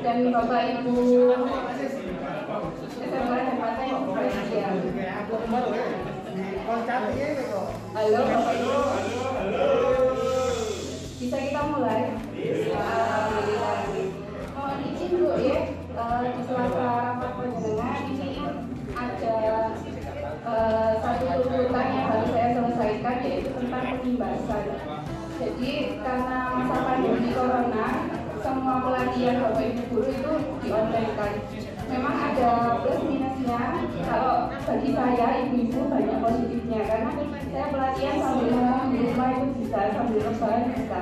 dan Bapak Ibu SMK dan Pata yang berbahagia. Halo Bapak Ibu. Bisa kita mulai? Alhamdulillah. Mohon izin Bu ya, di sela-sela rapat panjenengan ini ada satu tuntutan yang harus saya selesaikan, yaitu tentang penimbasan. Jadi karena masa pandemi corona, semua pelatihan Bapak Ibu guru itu di-online-kan. Memang ada plus minusnya. Kalau bagi saya, ibu-ibu banyak positifnya, karena saya pelatihan sambil ngomong di rumah itu bisa, sambil rebahan bisa.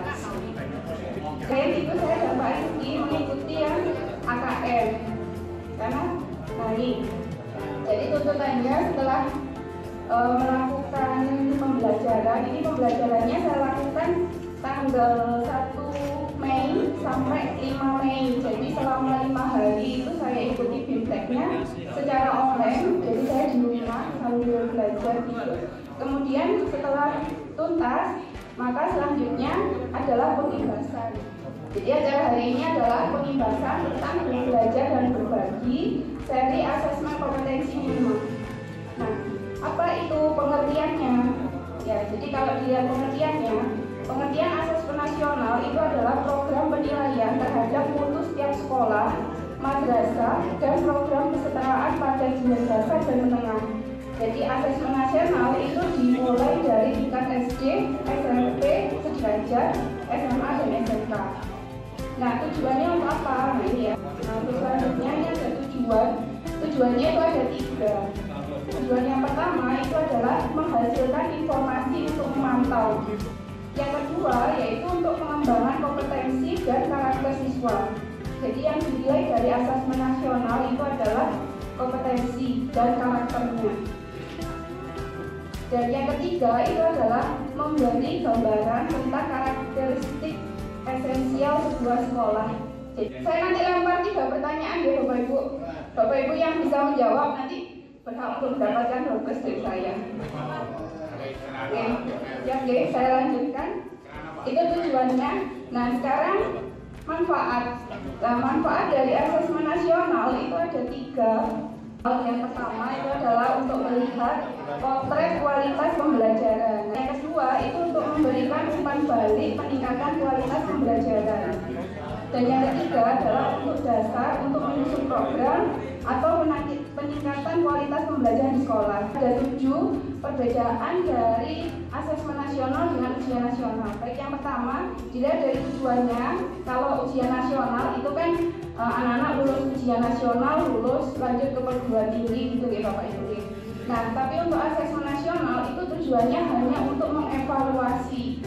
Selain itu saya dapat rezeki mengikuti yang AKM karena naik. Jadi tuntutannya setelah melakukan pembelajaran, ini pembelajarannya saya lakukan tanggal 1 Mei sampai 5 Mei. Jadi selama 5 hari itu saya ikuti BIMTEK-nya secara online. Jadi saya di rumah sambil belajar gitu. Kemudian setelah tuntas, maka selanjutnya adalah pengimbasan. Jadi acara hari ini adalah pengimbasan tentang belajar dan berbagi seri asesmen kompetensi minimum. Nah, apa itu pengertiannya? Ya, jadi kalau dilihat pengertiannya, pengertian asesmen nasional itu adalah program penilaian terhadap mutu setiap sekolah, madrasah, dan program kesetaraan pada jenjang dasar dan menengah. Jadi asesmen nasional itu dimulai dari tingkat SD, SMP, sederajat, SMA, dan SMK. Nah, tujuannya untuk apa? Nah ini ya. Nah, untuk selanjutnya ini ada tujuan. Tujuannya itu ada 3. Tujuan yang pertama itu adalah menghasilkan informasi untuk memantau. Yang kedua yaitu untuk pengembangan kompetensi dan karakter siswa. Jadi yang dinilai dari asesmen nasional itu adalah kompetensi dan karakternya. Dan yang ketiga itu adalah memberi gambaran tentang karakteristik esensial sebuah sekolah. Jadi, saya nanti lempar 3 pertanyaan ya Bapak Ibu. Bapak Ibu yang bisa menjawab nanti berhak untuk mendapatkan progres dari saya. Oke, ya, oke, saya lanjutkan. Itu tujuannya. Nah, sekarang manfaat. Nah, manfaat dari asesmen nasional itu ada 3. Yang pertama itu adalah untuk melihat potret kualitas pembelajaran. Yang kedua itu untuk memberikan umpan balik peningkatan kualitas pembelajaran. Dan yang ketiga adalah untuk dasar untuk menyusun program atau peningkatan kualitas pembelajaran di sekolah. Ada 7 perbedaan dari asesmen nasional dengan ujian nasional. Baik, yang pertama dilihat dari tujuannya. Kalau ujian nasional itu kan anak-anak lulus ujian nasional, lulus lanjut ke perguruan tinggi gitu ya Bapak Ibu. Nah, tapi untuk asesmen nasional itu tujuannya hanya untuk mengevaluasi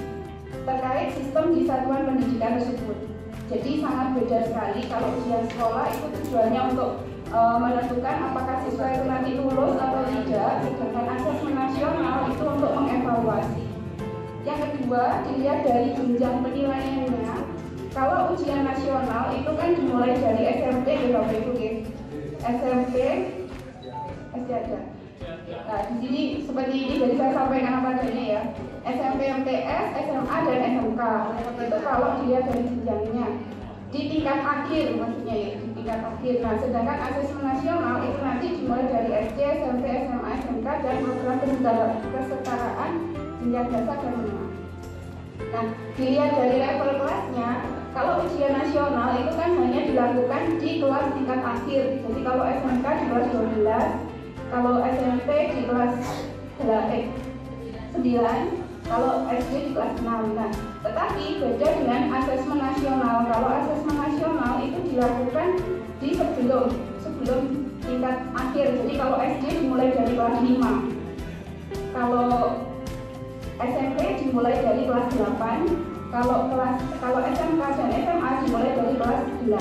terkait sistem di satuan pendidikan tersebut. Jadi sangat beda sekali. Kalau ujian sekolah itu tujuannya untuk menentukan apakah siswa itu nanti lulus atau tidak, sedangkan asesmen nasional itu untuk mengevaluasi. Yang kedua dilihat dari jenjang penilaiannya. Kalau ujian nasional itu kan dimulai dari SMP ya Bapak Ibu ya. SMP, SD ada. Nah, di sini seperti ini, jadi saya sampaikan apa adanya ya. SMP, MTS, SMA, dan SMK. Itu kalau dilihat dari jenjangnya. Di tingkat akhir maksudnya ya, di tingkat akhir. Nah, sedangkan asesmen nasional itu nanti dimulai dari SD, SMP, SMA, SMK, dan program kesetaraan jenjang dasar dan menengah. Nah, dilihat dari level kelasnya. Kalau ujian nasional itu kan hanya dilakukan di kelas tingkat akhir. Jadi kalau SMK di kelas 12, kalau SMP di kelas 9, kalau SD di kelas 6. Nah, tetapi beda dengan asesmen nasional. Kalau asesmen nasional itu dilakukan di sebelum tingkat akhir. Jadi kalau SD dimulai dari kelas 5. Kalau SMP dimulai dari kelas 8. Kalau SMK dan SMA dimulai dari kelas 11.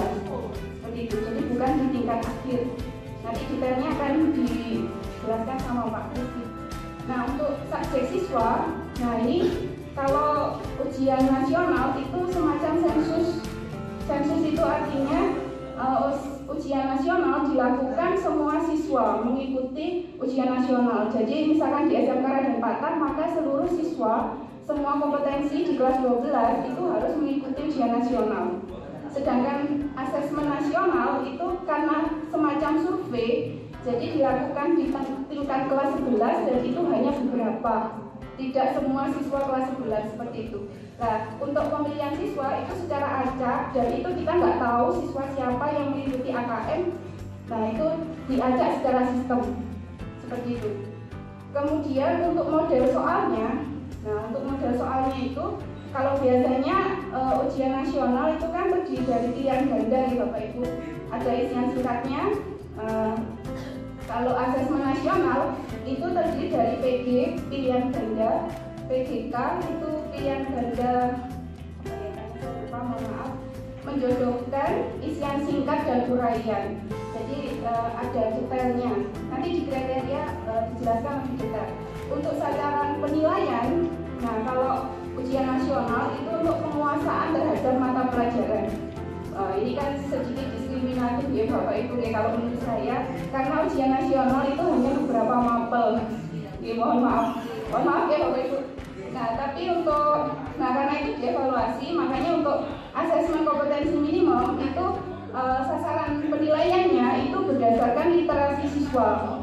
Seperti itu. Jadi bukan di tingkat akhir. Nanti detailnya akan dijelaskan sama Pak Kris. Nah, untuk subjek siswa, nah ini kalau ujian nasional itu semacam sensus. Sensus itu artinya ujian nasional dilakukan semua siswa mengikuti ujian nasional. Jadi misalkan di SMK Raden Patah, maka seluruh siswa semua kompetensi di kelas 12 itu harus mengikuti ujian nasional. Sedangkan asesmen nasional survei, jadi dilakukan di tingkat kelas 11 dan itu hanya beberapa, tidak semua siswa kelas 11 seperti itu. Nah, untuk pemilihan siswa itu secara acak dan itu kita nggak tahu siswa siapa yang mengikuti AKM. Nah, itu diacak secara sistem seperti itu. Kemudian untuk model soalnya, itu kalau biasanya ujian nasional itu kan terdiri dari pilihan ganda ya Bapak Ibu. Ada isian singkatnya. Kalau asesmen nasional itu terdiri dari PG pilihan ganda, PGK itu pilihan ganda menjodohkan, isian singkat dan uraian. Jadi ada detailnya. Nanti di kriteria dijelaskan lebih detail. Untuk sasaran penilaian, nah kalau ujian nasional itu untuk penguasaan terhadap mata pelajaran. Ini kan sedikit diskriminatif ya Bapak Ibu ya kalau menurut saya, karena ujian nasional itu hanya beberapa mapel. Ya, mohon maaf ya Bapak Ibu. Nah tapi karena itu dievaluasi, makanya untuk asesmen kompetensi minimum itu sasaran penilaiannya itu berdasarkan literasi siswa.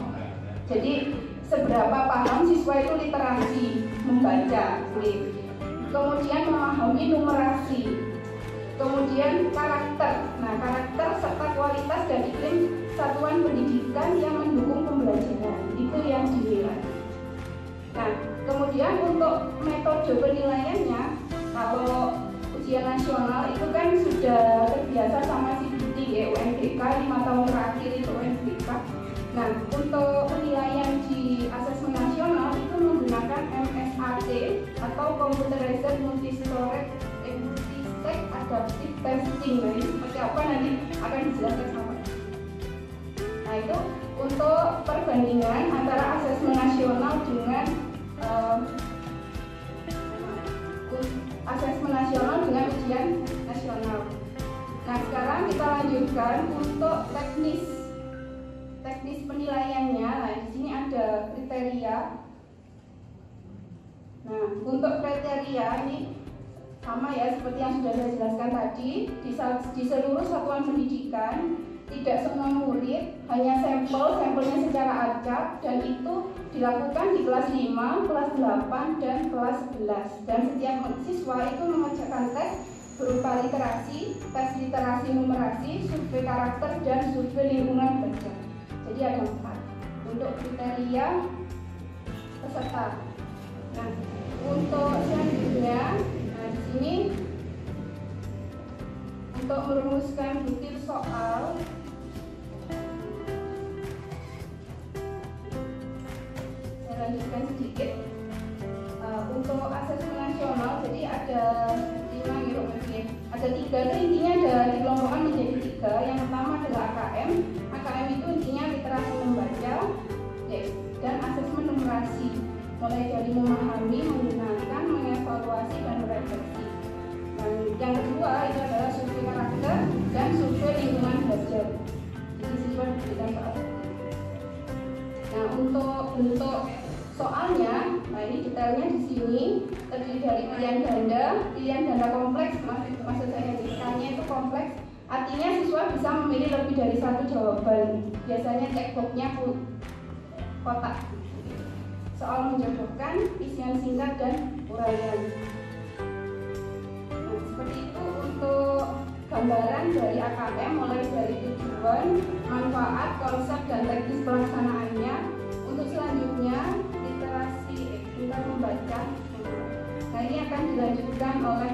Jadi seberapa paham siswa itu literasi membaca, kemudian memahami numerasi, kemudian karakter. Nah, karakter serta kualitas dan iklim satuan pendidikan yang mendukung pembelajaran itu yang dinilai. Nah, kemudian untuk metode penilaiannya, kalau ujian nasional itu kan sudah terbiasa sama CBT ya, UNBK 5 tahun terakhir itu UNBK. Nah, untuk penilaian di asesmen nasional itu menggunakan MSAT atau Computerized Multi-Stage Adaptive Testing. Nah, ini seperti apa nanti akan dijelaskan sama. Nah, itu untuk perbandingan antara asesmen nasional dengan dengan ujian nasional. Nah, sekarang kita lanjutkan untuk teknis penilaiannya. Nah, di sini ada kriteria. Nah, untuk kriteria ini sama ya seperti yang sudah saya jelaskan tadi, di seluruh satuan pendidikan tidak semua murid, hanya sampelnya secara acak, dan itu dilakukan di kelas 5, kelas 8, dan kelas 11. Dan setiap siswa itu mengerjakan tes berupa literasi, tes literasi numerasi, survei karakter, dan survei lingkungan belajar. Jadi ada 4 untuk kriteria peserta. Nah, untuk selanjutnya, di sini untuk merumuskan butir soal, saya lanjutkan sedikit. Untuk asesmen nasional, jadi ada 5 gitu, ada 3 itu intinya ada dikelompokkan menjadi 3. Yang pertama adalah AKM. AKM itu intinya literasi membaca dan asesmen numerasi, mulai dari memahami, menggunakan, mengevaluasi, dan merefleksi. Dan yang kedua itu adalah survei karakter dan survei lingkungan belajar. Jadi siswa diberikan soal. Nah, untuk bentuk soalnya, nah ini detailnya di sini terdiri dari pilihan ganda kompleks. Maksud saya desainnya itu kompleks. Artinya siswa bisa memilih lebih dari 1 jawaban. Biasanya checkboxnya kotak. Soal menjodohkan, isian singkat, dan uraian. Nah, seperti itu untuk gambaran dari AKM, mulai dari tujuan, manfaat, konsep, dan teknis pelaksanaannya. Untuk selanjutnya literasi pintar membaca. Nah, ini akan dilanjutkan oleh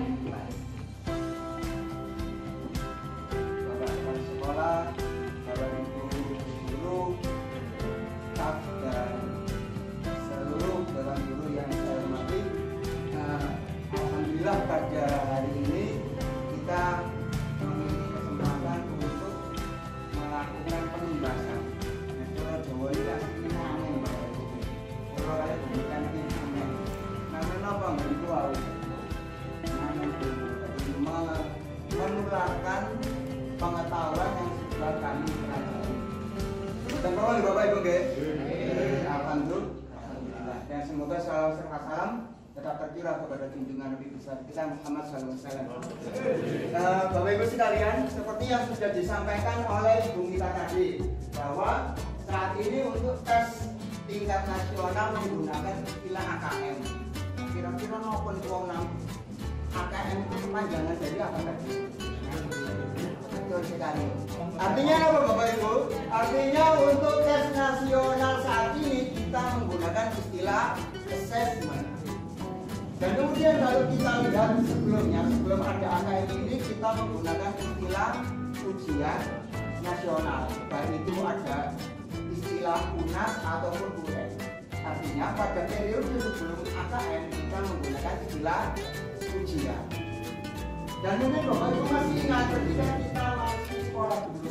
Bapak sekolah, Bapak Ibu guru, staf dan seluruh dewan guru yang saya hormati. Alhamdulillah pada hari ini kita memiliki kesempatan untuk melakukan penugasan. Nah, Jawa ini aslinya aneh Bapak Ibu. Kalau saya bukan ini aneh. Namanya apa nggak itu awal. Menularkan pengetahuan yang sudah kami pelajari. Dan mohon Bapak Ibu alhamdulillah. Dan semoga salam tetap tercurah kepada junjungan Nabi besar kita Muhammad SAW. Bapak Bapak Ibu sekalian, seperti yang sudah disampaikan oleh Ibu Mita tadi, bahwa saat ini untuk tes tingkat nasional menggunakan istilah AKM. Kira-kira maupun wong AKM itu kepanjangan dari apa tadi? Betul sekali. Artinya apa Bapak Ibu? Artinya untuk tes nasional saat ini kita menggunakan istilah assessment. Dan kemudian kalau kita lihat sebelumnya, sebelum ada AKM ini kita menggunakan istilah ujian nasional. Baik itu ada istilah UNAS ataupun UN. Artinya pada periode sebelum AKM kita menggunakan istilah ujian. Dan mungkin Bapak Ibu masih ingat ketika kita masih sekolah dulu.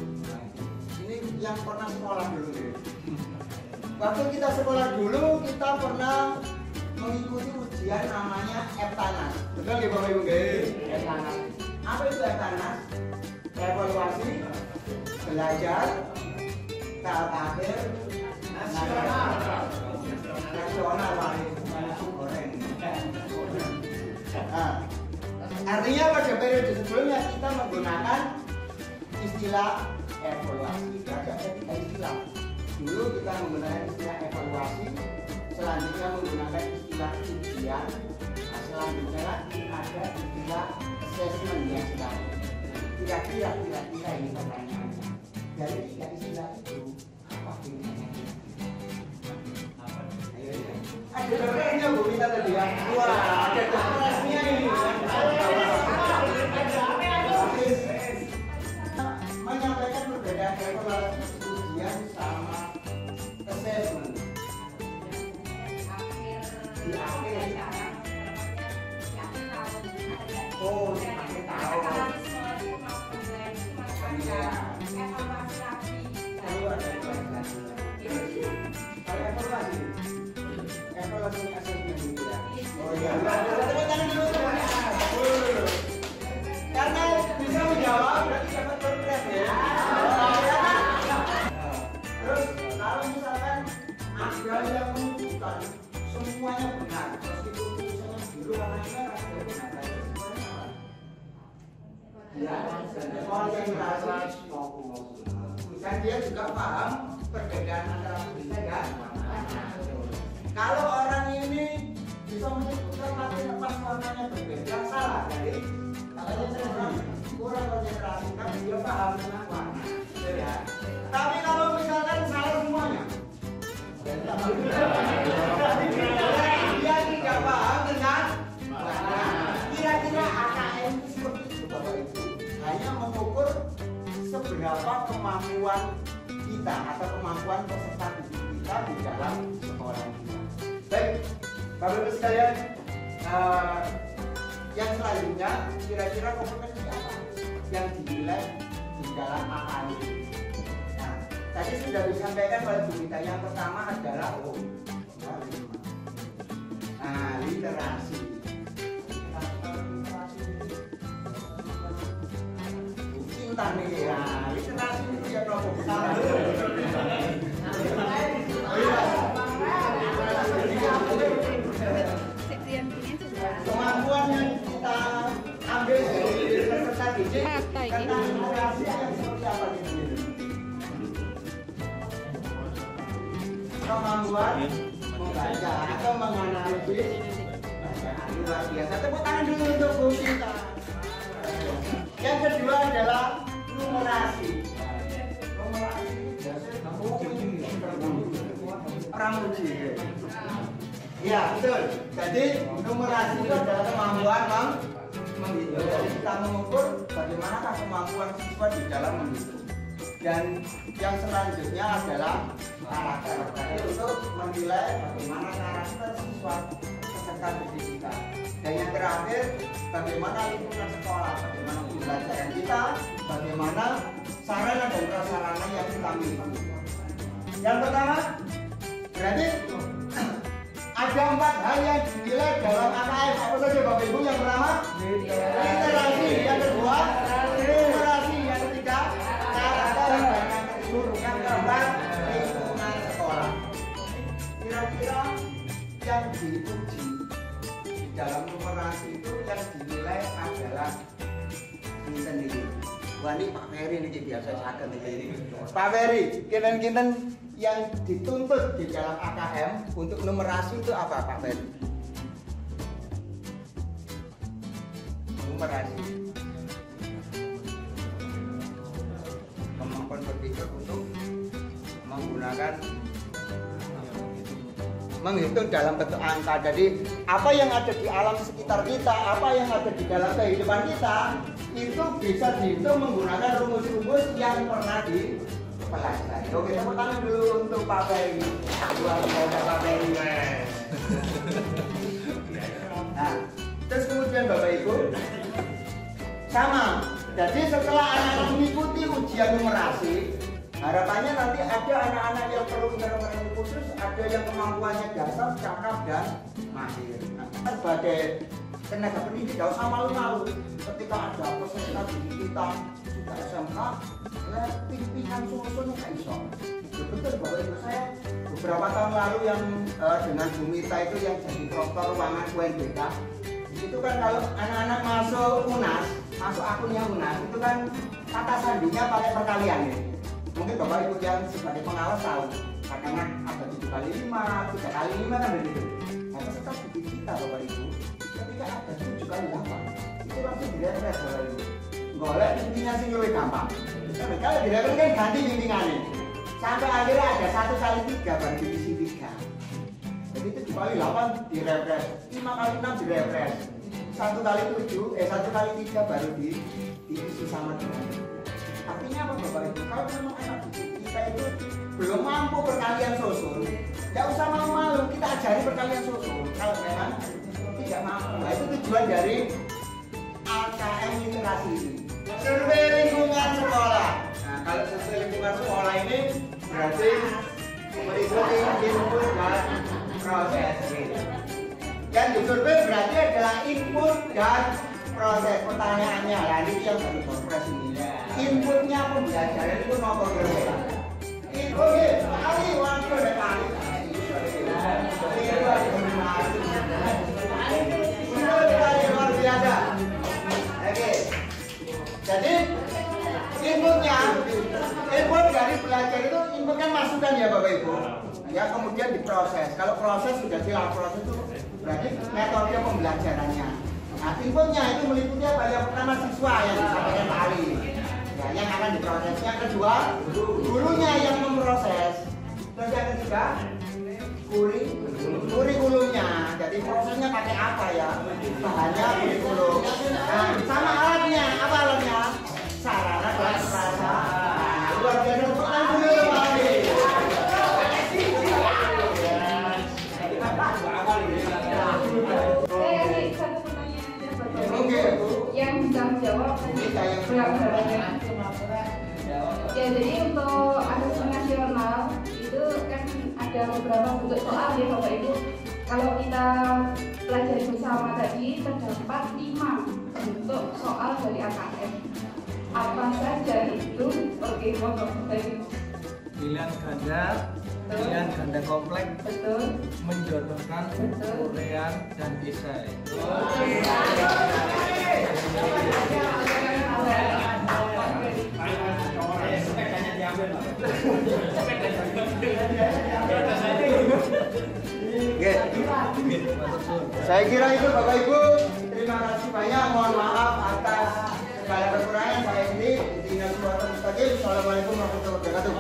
Ini yang pernah sekolah dulu ya. Waktu kita sekolah dulu kita pernah mengikuti ujian namanya Eptanas. Betul ya Bapak Ibu? Eptanas. Apa itu Eptanas? Evaluasi belajar tahap akhir nasional. Nah, artinya pada periode sebelumnya kita menggunakan istilah evaluasi. Ada istilah. Dulu kita menggunakan istilah evaluasi, selanjutnya menggunakan istilah ujian, selanjutnya lagi ada istilah assessment yang sekarang. Kira-kira ini pertanyaannya. Dari tiga istilah itu apa pilihannya? Ada dosennya Bu Mita tadi ya. Wah, ada dosennya ini. Menyampaikan perbedaan evaluasi ujian sama assessment. Di akhir. Oh, di akhir tahun. Oh iya, tepuk tangan dulu semuanya. Karena bisa menjawab berarti dapat progres ya. Terus kalau misalkan ada yang menunjukkan semuanya benar, meskipun tulisannya biru warnanya ada benar, semuanya apa? Ya, konsentrasi dan dia juga paham perbedaan antara tulisan dan warna. Kalau orang ini bisa menyebutkan tapi lepas warnanya berbeda, salah. Jadi katanya kurang konsentrasi, tapi dia paham tentang warna. Ya. Tapi kalau misalkan salah semuanya, dia tidak paham dengan warna. Kira-kira AKM itu seperti itu Bapak Ibu. Hanya mengukur seberapa kemampuan kita atau kemampuan peserta didik kita di dalam sekolah kita. Baik, Bapak Ibu sekalian, yang selanjutnya kira-kira kompetensi apa yang dinilai di dalam AKM ini? Nah, tadi sudah disampaikan oleh Bu Mita. Yang pertama adalah literasi. Cinta nih ya, literasi itu ya kelompok besar. Kemampuan yang kita ambil dari peserta didik tentang literasi yang seperti apa gitu. Kemampuan membaca atau menganalisis bacaan luar biasa. Tepuk tangan dulu untuk Bu Mita. Yang kedua adalah numerasi. Orang uji. Ya betul. Jadi numerasi itu adalah kemampuan menghitung. Jadi kita mengukur bagaimanakah kemampuan siswa di dalam menghitung. Dan yang selanjutnya adalah karakter. Jadi untuk menilai bagaimana karakter siswa peserta didik kita. Dan yang terakhir, bagaimana lingkungan sekolah, bagaimana pembelajaran kita, bagaimana sarana dan prasarana yang kita miliki. Yang pertama, berarti ada 4 hal yang dinilai dalam AKM. Apa saja Bapak Ibu? Yang pertama, literasi. Yang kedua, numerasi. Yang ketiga, karakter. Dan yang keempat, lingkungan sekolah. Kira-kira yang diuji dalam numerasi itu yang dinilai adalah ini sendiri. Wah ini Pak Ferry ini biasa sakit ini. Pak Ferry, kinten-kinten yang dituntut di dalam AKM untuk numerasi itu apa Pak Ferry? Numerasi. Kemampuan berpikir untuk menghitung dalam bentuk angka. Jadi apa yang ada di alam sekitar kita, apa yang ada di dalam kehidupan kita, itu bisa dihitung menggunakan rumus-rumus yang pernah dipelajari. Oke, tepuk tangan dulu untuk Pak Ferry. Luar biasa Pak Ferry. Nah, terus kemudian Bapak Ibu sama. Jadi setelah anak-anak mengikuti ujian numerasi, harapannya nanti ada anak-anak yang perlu intervensi khusus, ada yang kemampuannya dasar, cakap dan mahir. Nah, sebagai tenaga pendidik tidak usah malu-malu ketika ada peserta didik kita sudah SMK, pimpinan susun nggak iso. Betul Bapak Ibu, saya beberapa tahun lalu yang dengan Bu Mita itu yang jadi proktor ruangan UNBK. Itu kan kalau anak-anak masuk UNAS, masuk akunnya UNAS, itu kan kata sandinya pakai perkalian ya. Mungkin Bapak Ibu yang sebagai pengawas tahu, kadang-kadang ada 7 kali 5, 3 kali 5 kan begitu. Nah, peserta didik kita Bapak Ibu, ketika ada 7 kali 8, itu langsung direfresh Bapak Ibu. Golek intinya sih lebih gampang. Tapi kalau direfresh kan ganti intingannya. Sampai akhirnya ada 1 kali 3 baru divisi 3. Jadi 7 kali 8 direfresh, 5 kali 6 direfresh, 1 kali 7, 1 kali 3 baru divisi sama dengan. Artinya apa Bapak Ibu? Kalau memang anak kita itu belum mampu perkalian susun, tidak usah malu-malu, kita ajari perkalian susun. Kalau memang tidak mampu, nah itu tujuan dari AKM literasi ini. Survei lingkungan sekolah. Nah kalau survei lingkungan sekolah ini berarti meliputi input dan proses. Yang disurvei berarti adalah input dan proses. Pertanyaannya lah ini yang dari proses ini. Inputnya pembelajaran itu mau bergerak. Input kali waktu dan kali. Luar biasa. Oke. Jadi input dari belajar itu input kan masukan ya Bapak Ibu. Ya kemudian diproses. Kalau proses sudah jelas proses itu berarti metode pembelajarannya. Nah inputnya itu meliputi apa? Yang pertama siswa yang disampaikan Pak Ali. Ya, yang akan diproses. Yang kedua, gurunya yang memproses. Terus yang ketiga, kurikulumnya. Jadi prosesnya pakai apa ya? Bahannya kurikulum. Nah, sama alatnya. Apa alatnya? Sarana dan prasarana. Nah, luar biasa. Bukan dulu Pak Ali. Saya kasih satu pertanyaan aja Bapak Ibu. Oke. Yang bisa menjawab Kita yang berapa? Ya jadi untuk asesmen nasional itu kan ada beberapa bentuk soal ya Bapak Ibu. Kalau kita pelajari bersama tadi terdapat 5 bentuk soal dari AKM. Apa saja itu? Oke, Bapak Ibu. Pilihan ganda, pilihan ganda kompleks, Betul. menjodohkan, Betul. urean, dan esai. Saya kira itu Bapak Ibu. Terima kasih banyak. Mohon maaf atas segala kekurangan saya ini. Assalamualaikum warahmatullahi wabarakatuh.